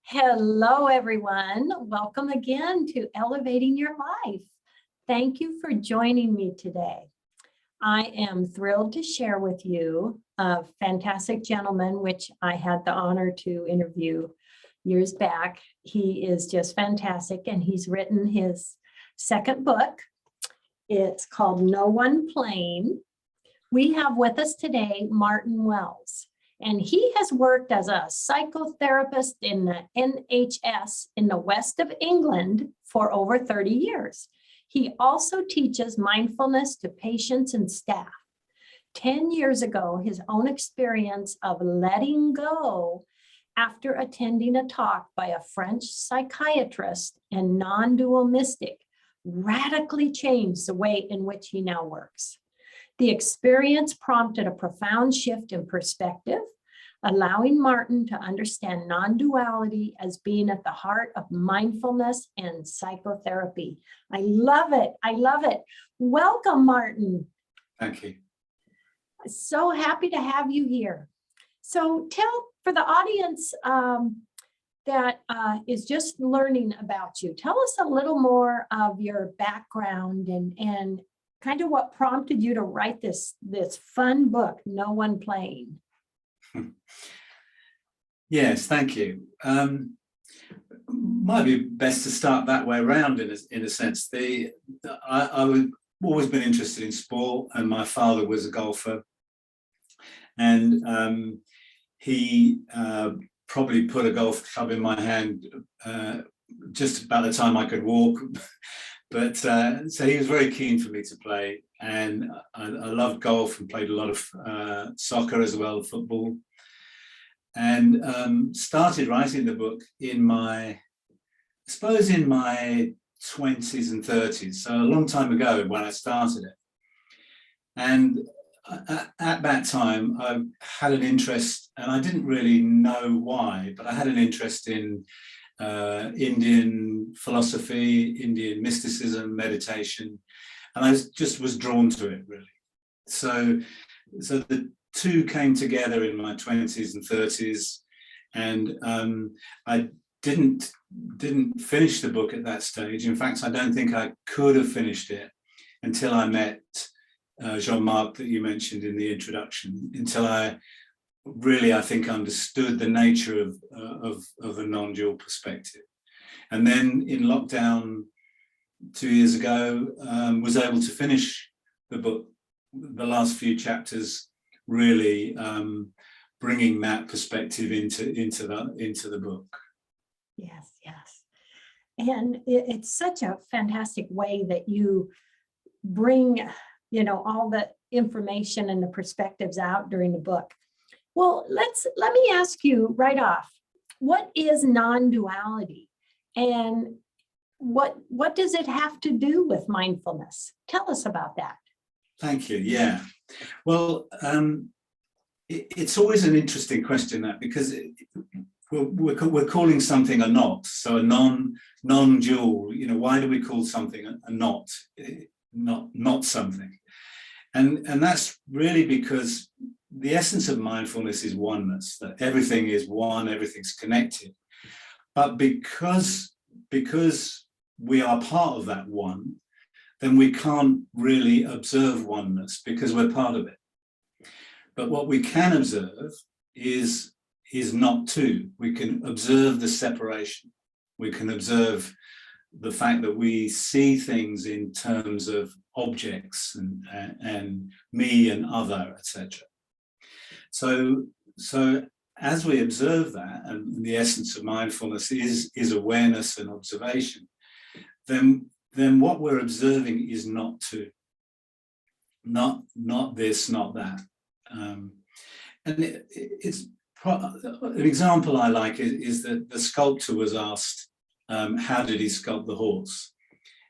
Hello, everyone. Welcome again to Elevating Your Life. Thank you for joining me today. I am thrilled to share with you a fantastic gentleman, which I had the honor to interview years back. He is just fantastic, and he's written his second book. It's called No One Plane. We have with us today Martin Wells. And he has worked as a psychotherapist in the NHS in the west of England for over 30 years. He also teaches mindfulness to patients and staff. 10 years ago, his own experience of letting go after attending a talk by a French psychiatrist and non-dual mystic radically changed the way in which he now works. The experience prompted a profound shift in perspective, allowing Martin to understand non-duality as being at the heart of mindfulness and psychotherapy. I love it. I love it. Welcome, Martin. Thank you. So happy to have you here. So tell, for the audience that is just learning about you, tell us a little more of your background and kind of what prompted you to write this fun book, No One Plane. Yes, thank you. Might be best to start that way around in a sense. I've always been interested in sport, and my father was a golfer, and he probably put a golf club in my hand just about the time I could walk. But so he was very keen for me to play, and I loved golf and played a lot of soccer as well, football, and started writing the book in my 20s and 30s, so a long time ago when I started it. And at that time, I had an interest, and I didn't really know why, but I had an interest in Indian philosophy, Indian mysticism, meditation, and I just was drawn to it, really. So the two came together in my 20s and 30s, and I didn't finish the book at that stage. In fact, I don't think I could have finished it until I met Jean-Marc, that you mentioned in the introduction, until I really, I think, understood the nature of a non-dual perspective. And then in lockdown 2 years ago, was able to finish the book, the last few chapters, really bringing that perspective into the book. Yes, yes. And it's such a fantastic way that you bring, all the information and the perspectives out during the book. Well, let me ask you right off, what is non-duality, and what does it have to do with mindfulness? Tell us about that. Thank you. Yeah. Well, it's always an interesting question, that, because we're calling something a not, so a non-dual. Why do we call something a not something? And that's really because the essence of mindfulness is oneness, that everything is one, everything's connected. But because we are part of that one, then we can't really observe oneness because we're part of it. But what we can observe is not two. We can observe the separation. We can observe the fact that we see things in terms of objects and me and other, etc. So as we observe that, and the essence of mindfulness is awareness and observation, then what we're observing is not two, not this, not that. And it's an example I like is that the sculptor was asked, how did he sculpt the horse?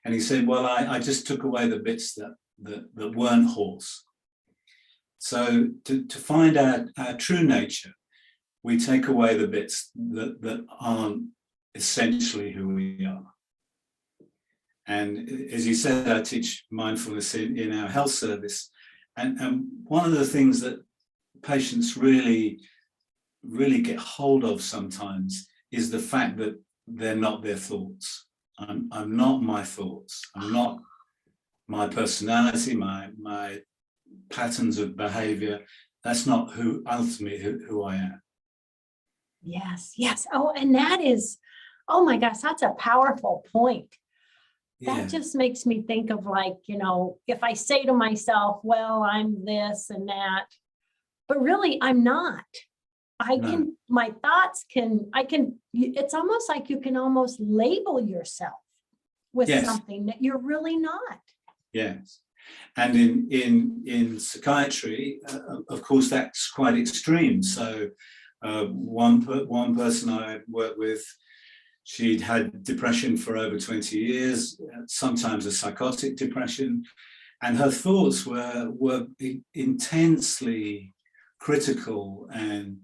And he said, well, I just took away the bits that weren't horse. So to find our true nature, we take away the bits that aren't essentially who we are. And as you said, I teach mindfulness in our health service. And one of the things that patients really get hold of sometimes is the fact that they're not their thoughts. I'm not my thoughts. I'm not my personality, my patterns of behavior. That's not ultimately who I am. Yes, yes. Oh, and that is, oh my gosh, that's a powerful point. Yeah. That just makes me think of, like, if I say to myself, well, I'm this and that, but really I'm not. My thoughts it's almost like you can almost label yourself with something that you're really not. Yes. And in psychiatry, of course, that's quite extreme. So one person I worked with, she'd had depression for over 20 years, sometimes a psychotic depression, and her thoughts were intensely critical and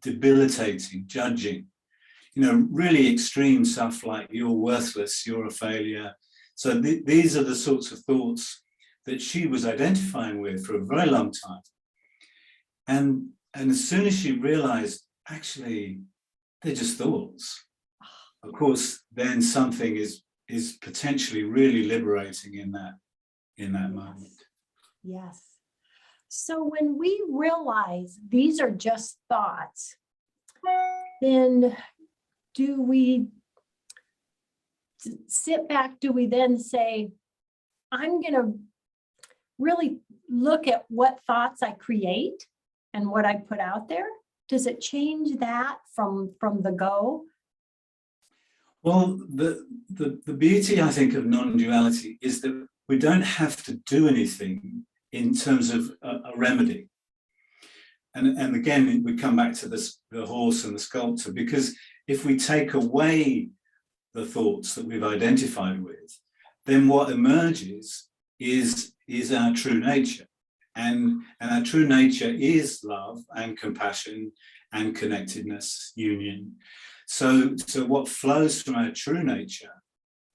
debilitating, judging, really extreme stuff like you're worthless, you're a failure. So these are the sorts of thoughts that she was identifying with for a very long time. And as soon as she realized, actually, they're just thoughts, of course, then something is potentially really liberating in that moment. Yes. So when we realize these are just thoughts, then do we sit back? Do we then say, I'm going to really look at what thoughts I create and what I put out there? Does it change that from the go? Well, the beauty, I think, of non-duality is that we don't have to do anything in terms of a remedy. And again, we come back to the horse and the sculptor, because if we take away the thoughts that we've identified with, then what emerges is our true nature. And our true nature is love and compassion and connectedness, union. So what flows from our true nature,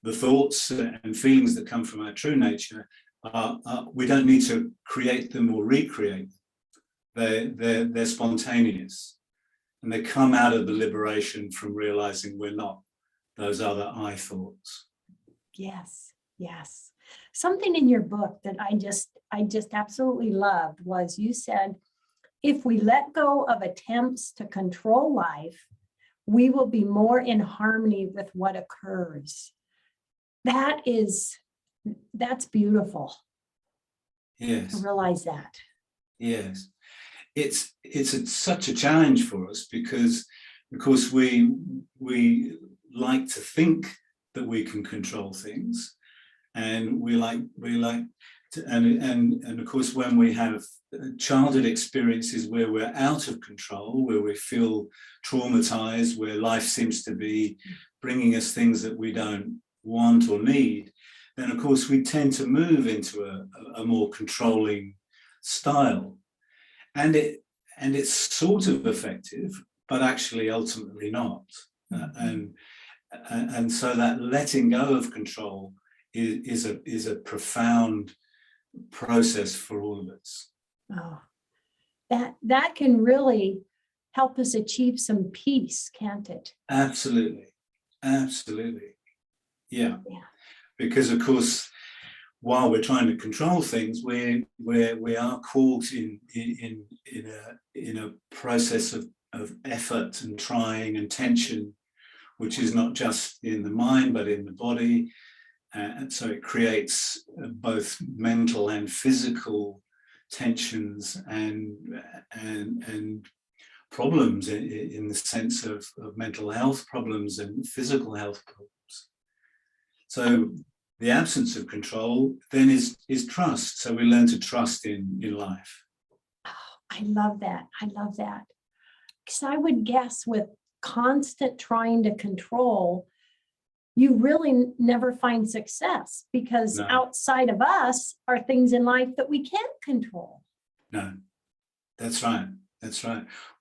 the thoughts and feelings that come from our true nature, we don't need to create them or recreate them. They're spontaneous, and they come out of the liberation from realizing we're not those other I thoughts. Yes, yes. Something in your book that I just absolutely loved was, you said, if we let go of attempts to control life, we will be more in harmony with what occurs. That's beautiful. Yes. To realize that. Yes. It's such a challenge for us, because of course we like to think that we can control things, and we like to, and of course, when we have childhood experiences where we're out of control, where we feel traumatized, where life seems to be bringing us things that we don't want or need, then of course we tend to move into a more controlling style, and it's sort of effective, but actually ultimately not. And so that letting go of control is a profound process for all of us. Oh, that can really help us achieve some peace, can't it? Absolutely. Yeah. Because of course, while we're trying to control things, we are caught in a process of effort and trying and tension, which is not just in the mind but in the body, and so it creates both mental and physical tensions and problems in the sense of mental health problems and physical health problems. So the absence of control then is trust. So we learn to trust in life. Oh, I love that. Because I would guess with constant trying to control, you really never find success, because outside of us are things in life that we can't control. No, that's right.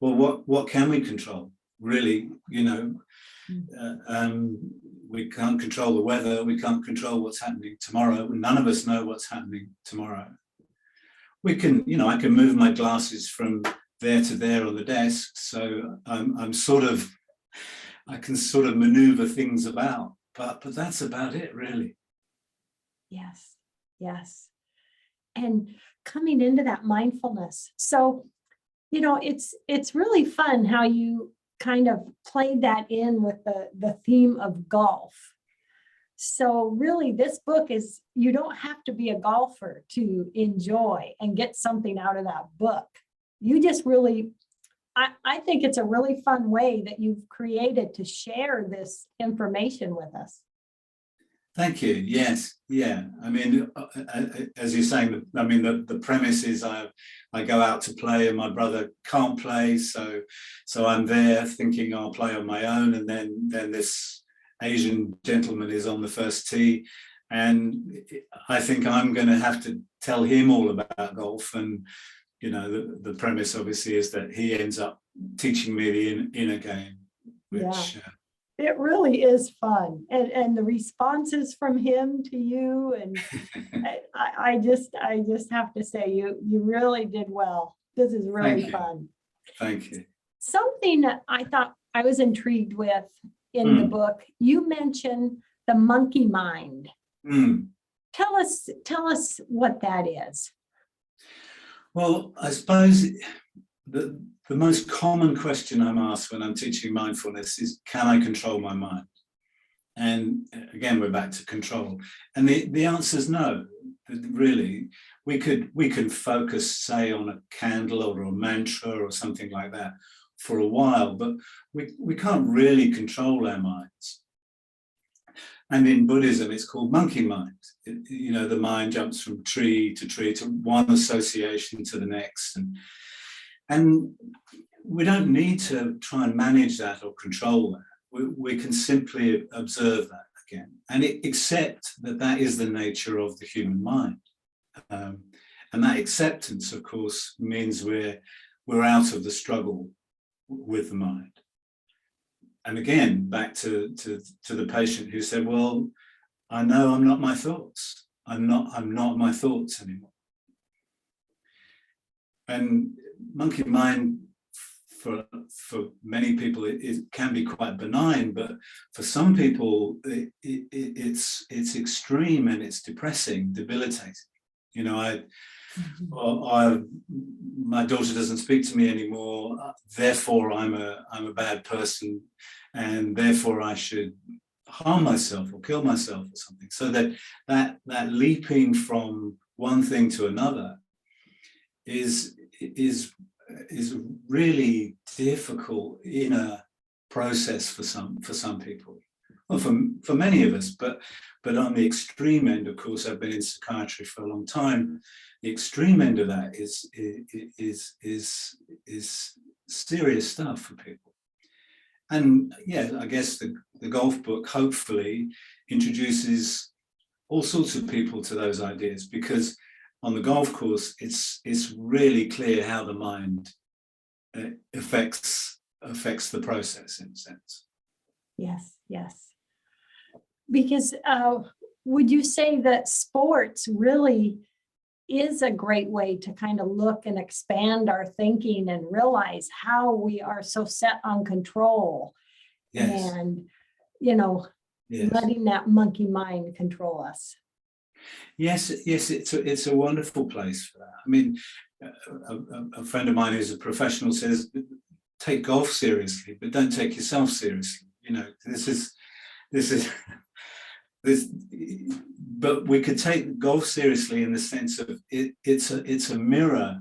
Well, what can we control? Really, we can't control the weather. We can't control what's happening tomorrow. None of us know what's happening tomorrow. We can, I can move my glasses from there to there on the desk. So I'm sort of I can sort of maneuver things about, but that's about it, really. Yes, yes. And coming into that mindfulness. So, it's really fun how you kind of played that in with the theme of golf. So really, this book is, you don't have to be a golfer to enjoy and get something out of that book. You just really, I think it's a really fun way that you've created to share this information with us. Thank you. Yes. Yeah. I mean, as you're saying, I mean, the premise is I go out to play and my brother can't play. So I'm there thinking I'll play on my own. And then this Asian gentleman is on the first tee. And I think I'm going to have to tell him all about golf. And, the premise obviously is that he ends up teaching me the inner game, which... Yeah. It really is fun, and the responses from him to you, and I just have to say you really did well. This is really fun. Thank you. Something that I thought I was intrigued with in the book, you mentioned the monkey mind. Tell us what that is. Well, I suppose the most common question I'm asked when I'm teaching mindfulness is, can I control my mind? And again, we're back to control. And the answer is no. Really, we can focus, say, on a candle or a mantra or something like that for a while, but we can't really control our minds. And in Buddhism, it's called monkey mind. The mind jumps from tree to one association to the next. And we don't need to try and manage that or control that. We can simply observe that again and accept that that is the nature of the human mind. And that acceptance, of course, means we're out of the struggle with the mind. And again, back to the patient who said, well, I know I'm not my thoughts. I'm not my thoughts anymore. And monkey mind, for many people, it can be quite benign, but for some people, it's extreme and it's depressing, debilitating. My daughter doesn't speak to me anymore, therefore I'm a bad person, and therefore I should harm myself or kill myself or something. So that leaping from one thing to another is a really difficult inner process for some people. Well, for many of us, but on the extreme end, of course, I've been in psychiatry for a long time. The extreme end of that is serious stuff for people. And yeah, I guess the golf book hopefully introduces all sorts of people to those ideas, because on the golf course, it's really clear how the mind affects the process, in a sense. Yes, yes. Because would you say that sports really is a great way to kind of look and expand our thinking and realize how we are so set on control? Yes. And, yes, letting that monkey mind control us. Yes, it's a wonderful place for that. I mean, a friend of mine who's a professional says, take golf seriously, but don't take yourself seriously. But we could take golf seriously in the sense of it's a mirror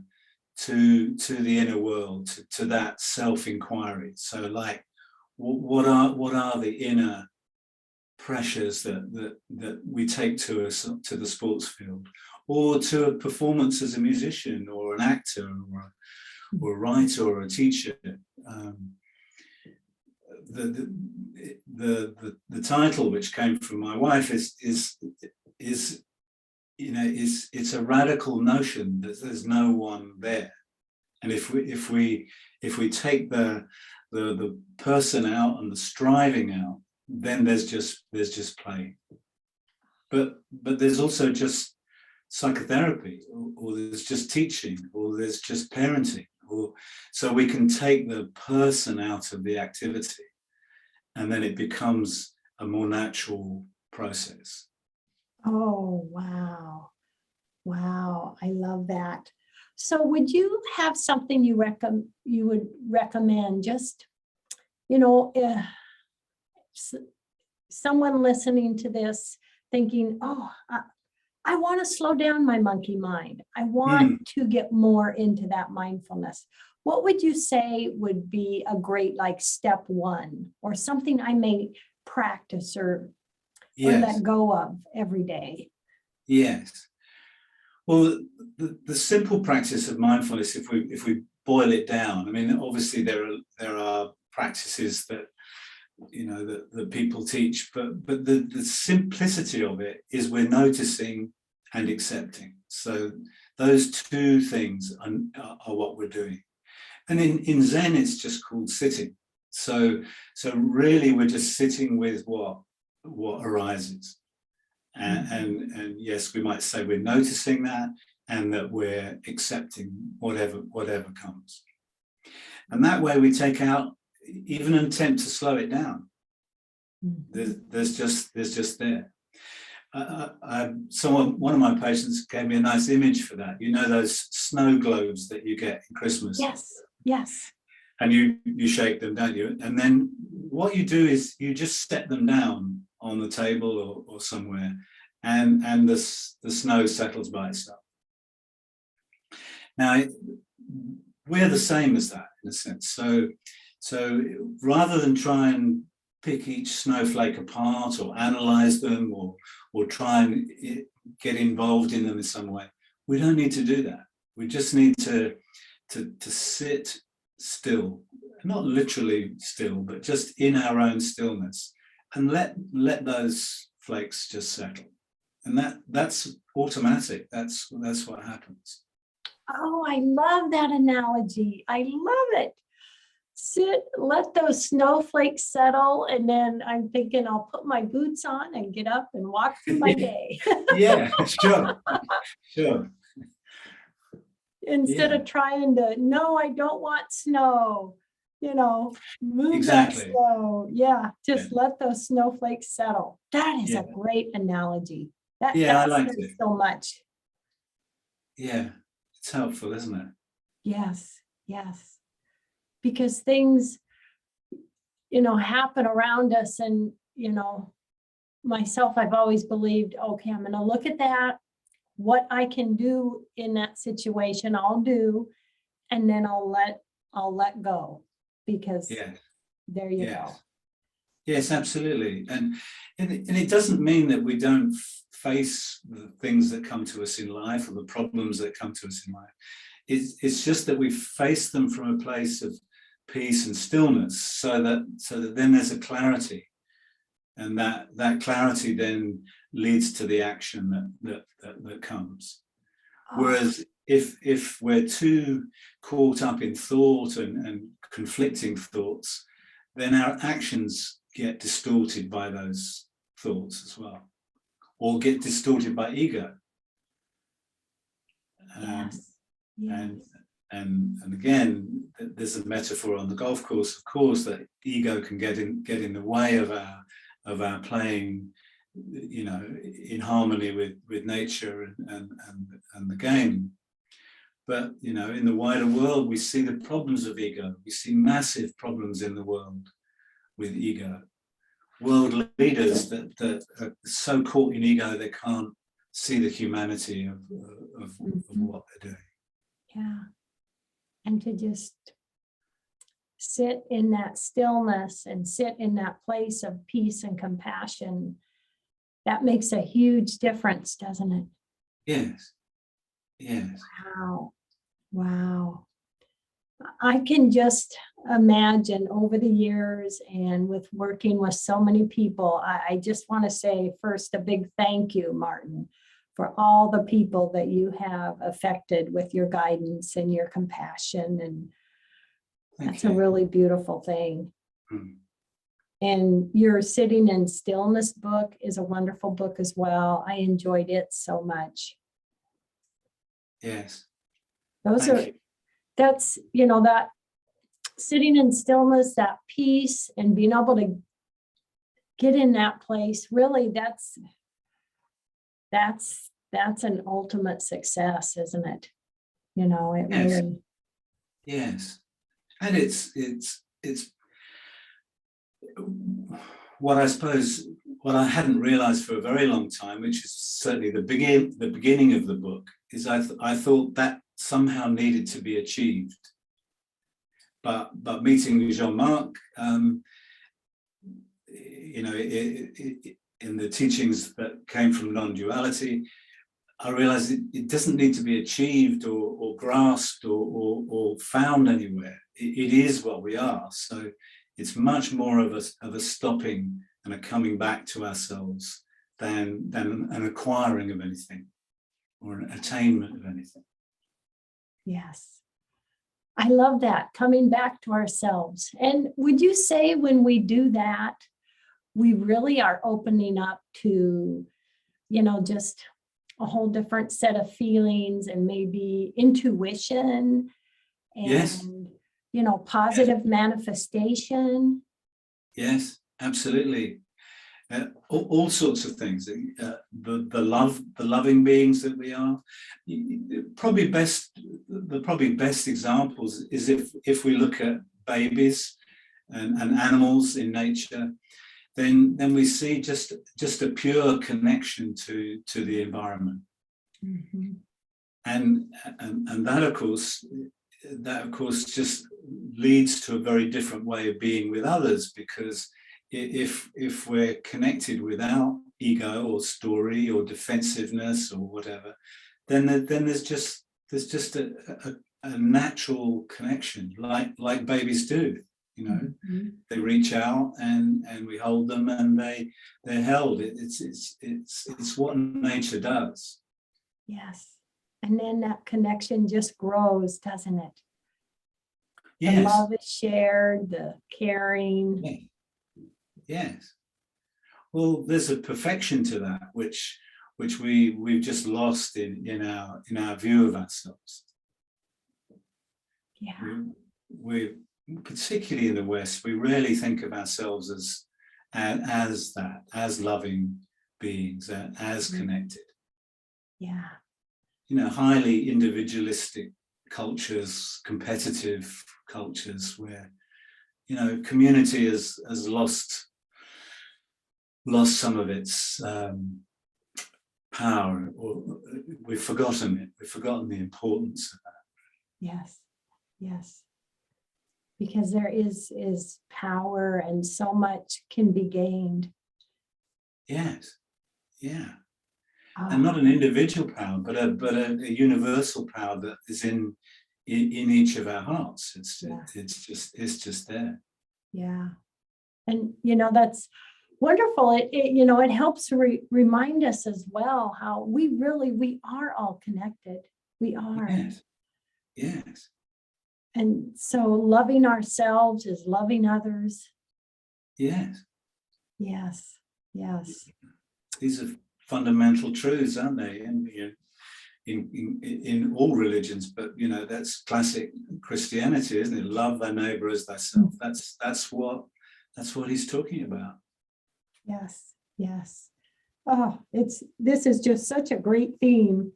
to the inner world, to that self-inquiry. So like, what are the inner pressures that we take to us, to the sports field, or to a performance as a musician or an actor or a writer or a teacher. The title, which came from my wife, is it's a radical notion that there's no one there, and if we take the person out and the striving out, then there's just play. But there's also just psychotherapy, or there's just teaching, or there's just parenting, or so we can take the person out of the activity and then it becomes a more natural process. Oh, wow. Wow, I love that. So would you have something you would recommend, just, someone listening to this thinking, oh, I want to slow down my monkey mind. I want to get more into that mindfulness. What would you say would be a great, like, step one, or something I may practice or let go of every day? Yes. Well, the simple practice of mindfulness, if we boil it down, I mean, obviously there are practices that that people teach, but the simplicity of it is we're noticing and accepting. So those two things are what we're doing. And in Zen, it's just called sitting. So really, we're just sitting with what arises. And yes, we might say we're noticing that, and that we're accepting whatever comes. And that way we take out even an attempt to slow it down. There's just there. One of my patients gave me a nice image for that. You know those snow globes that you get in Christmas? Yes. And you shake them, don't you? And then what you do is you just set them down on the table or somewhere, and the snow settles by itself. Now, we're the same as that in a sense. So rather than try and pick each snowflake apart or analyze them or try and get involved in them in some way, we don't need to do that. We just need to sit still, not literally still, but just in our own stillness, and let those flakes just settle. And that's automatic. That's what happens. Oh, I love that analogy. I love it. Sit, let those snowflakes settle, and then I'm thinking I'll put my boots on and get up and walk through my day. Yeah, sure. Instead of trying to, no, I don't want snow, move Exactly. that snow. Yeah, just let those snowflakes settle. That is a great analogy. That I like it so much. Yeah, it's helpful, isn't it? Yes. Because things, happen around us, and, myself, I've always believed, okay, I'm going to look at that. What I can do in that situation, I'll do, and then I'll let go, because there you go. Yes, absolutely. And it doesn't mean that we don't face the things that come to us in life or the problems that come to us in life. It's just that we face them from a place of peace and stillness, so that then there's a clarity, and that clarity then leads to the action that comes. Whereas if we're too caught up in thought and conflicting thoughts, then our actions get distorted by those thoughts as well, or get distorted by ego. And again, there's a metaphor on the golf course, of course, that ego can get in the way of our playing, in harmony with nature and the game. But in the wider world, we see the problems of ego. We see massive problems in the world with ego. World leaders that are so caught in ego they can't see the humanity of what they're doing. Yeah. And to just sit in that stillness and sit in that place of peace and compassion, that makes a huge difference, doesn't it? Yes. Wow. I can just imagine over the years, and with working with so many people, I just want to say first a big thank you, Martin, for all the people that you have affected with your guidance and your compassion. And that's a really beautiful thing. And your Sitting in Stillness book is a wonderful book as well. I enjoyed it so much. Yes. That's, that sitting in stillness, that peace, and being able to get in that place, really that's an ultimate success, isn't it? You know, it Yes. really. Yes. And it's what I suppose, what I hadn't realized for a very long time, which is certainly the beginning of the book, is I thought that somehow needed to be achieved. But meeting Jean-Marc, you know, in the teachings that came from non-duality, I realized it doesn't need to be achieved or grasped or found anywhere. It is what we are. So it's much more of a stopping and a coming back to ourselves than an acquiring of anything or an attainment of anything. Yes. I love that, coming back to ourselves. And would you say when we do that, we really are opening up to, you know, just a whole different set of feelings and maybe intuition and, Yes. you know, positive manifestation? Yes, absolutely. All sorts of things. The loving beings that we are. The probably best examples is if we look at babies and animals in nature, then we see just a pure connection to the environment. Mm-hmm. And that of course just leads to a very different way of being with others, because if we're connected without ego or story or defensiveness or whatever, then there's just a natural connection, like babies do. You know, Mm-hmm. they reach out and we hold them and they're held. It's what nature does. Yes. And then that connection just grows, doesn't it? Yes. The love is shared, the caring. Yeah. Yes. Well, there's a perfection to that which we've just lost in our view of ourselves. Yeah. We particularly in the West, we rarely think of ourselves as loving beings, as connected. Yeah. You know, highly individualistic cultures, competitive cultures, where, you know, community has lost some of its power, or we've forgotten it. We've forgotten the importance of that. Yes. Yes. Because there is power and so much can be gained. Yes. Yeah. And not an individual power, but a universal power that is in each of our hearts. It's just there. Yeah. And, you know, that's wonderful. It you know, it helps remind us as well how we are all connected. We are. Yes. Yes. And so loving ourselves is loving others. Yes. Yes. Yes. These are fundamental truths, aren't they? And in all religions, but you know, that's classic Christianity, isn't it? Love thy neighbor as thyself. That's what he's talking about. Yes. Yes. Oh, this is just such a great theme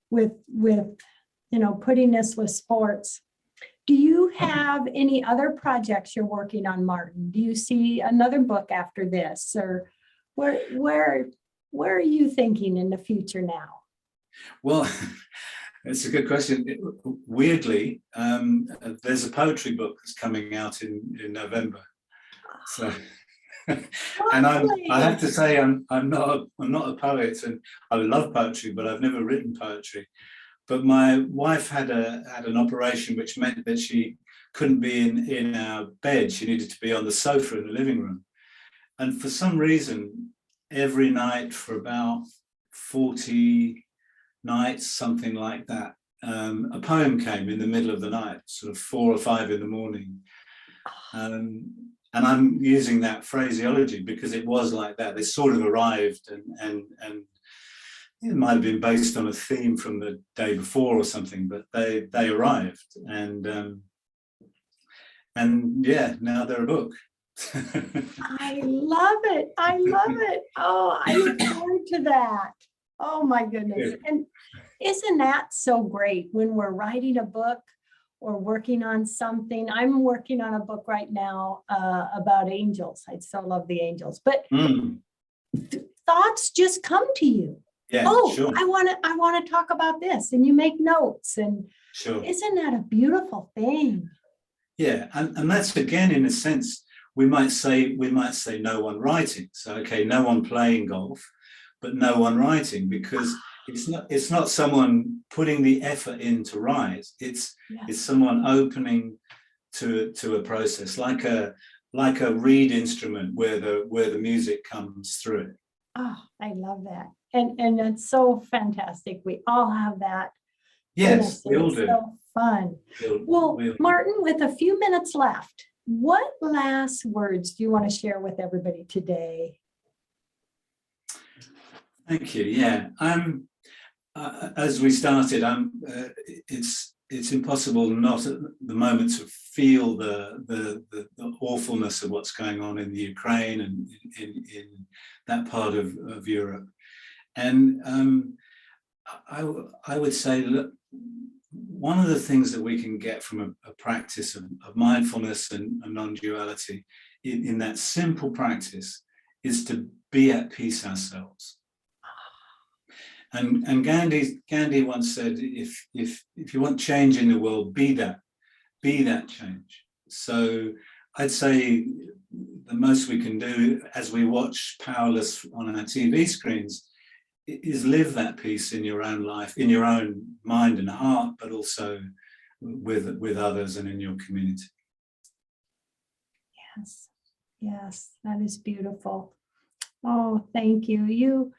with you know, putting this with sports. Do you have any other projects you're working on, Martin? Do you see another book after this, or where are you thinking in the future now? Well, it's a good question. Weirdly, there's a poetry book that's coming out in November. So, and I have to say, I'm not a poet, and I love poetry, but I've never written poetry. But my wife had an operation which meant that she couldn't be in our bed. She needed to be on the sofa in the living room. And for some reason, every night for about 40 nights, something like that, a poem came in the middle of the night, sort of 4 or 5 in the morning. And I'm using that phraseology because it was like that. They sort of arrived, and it might have been based on a theme from the day before or something, but they arrived, and yeah, now they're a book. I love it. I love it. Oh, I look forward to that. Oh my goodness. And isn't that so great when we're writing a book or working on something? I'm working on a book right now about angels. I so love the angels, but thoughts just come to you. Yeah, oh, sure. I want to talk about this, and you make notes, and Sure. isn't that a beautiful thing? Yeah, and that's again, in a sense, we might say no one writing. So okay, no one playing golf, but no one writing, because it's not someone putting the effort in to write. It's someone opening to a process, like a reed instrument where the music comes through. Oh, I love that. And it's so fantastic. We all have that. Yes, we all it's do. So fun. Well, Martin, with a few minutes left, what last words do you want to share with everybody today? Thank you. Yeah, as we started, it's impossible not at the moment to feel the awfulness of what's going on in the Ukraine and in that part of Europe. And I would say, look, one of the things that we can get from a practice of mindfulness and non-duality in that simple practice is to be at peace ourselves. And Gandhi once said, if you want change in the world, be that change. So I'd say the most we can do as we watch powerless on our TV screens is live that peace in your own life, in your own mind and heart, but also with others and in your community. Yes, that is beautiful. Oh, thank you.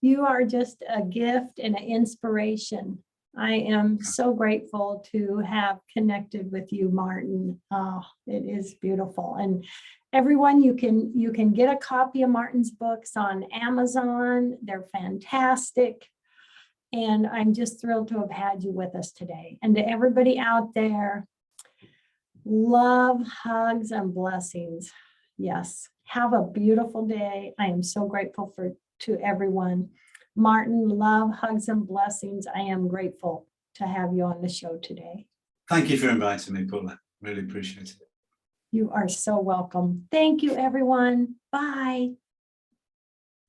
You are just a gift and an inspiration. I am so grateful to have connected with you, Martin. Oh, it is beautiful. And everyone, you can get a copy of Martin's books on Amazon. They're fantastic. And I'm just thrilled to have had you with us today. And to everybody out there, love, hugs, and blessings. Yes, have a beautiful day. I am so grateful to everyone. Martin, love, hugs, and blessings. I am grateful to have you on the show today. Thank you for inviting me, Paula. Really appreciate it. You are so welcome. Thank you, everyone. Bye.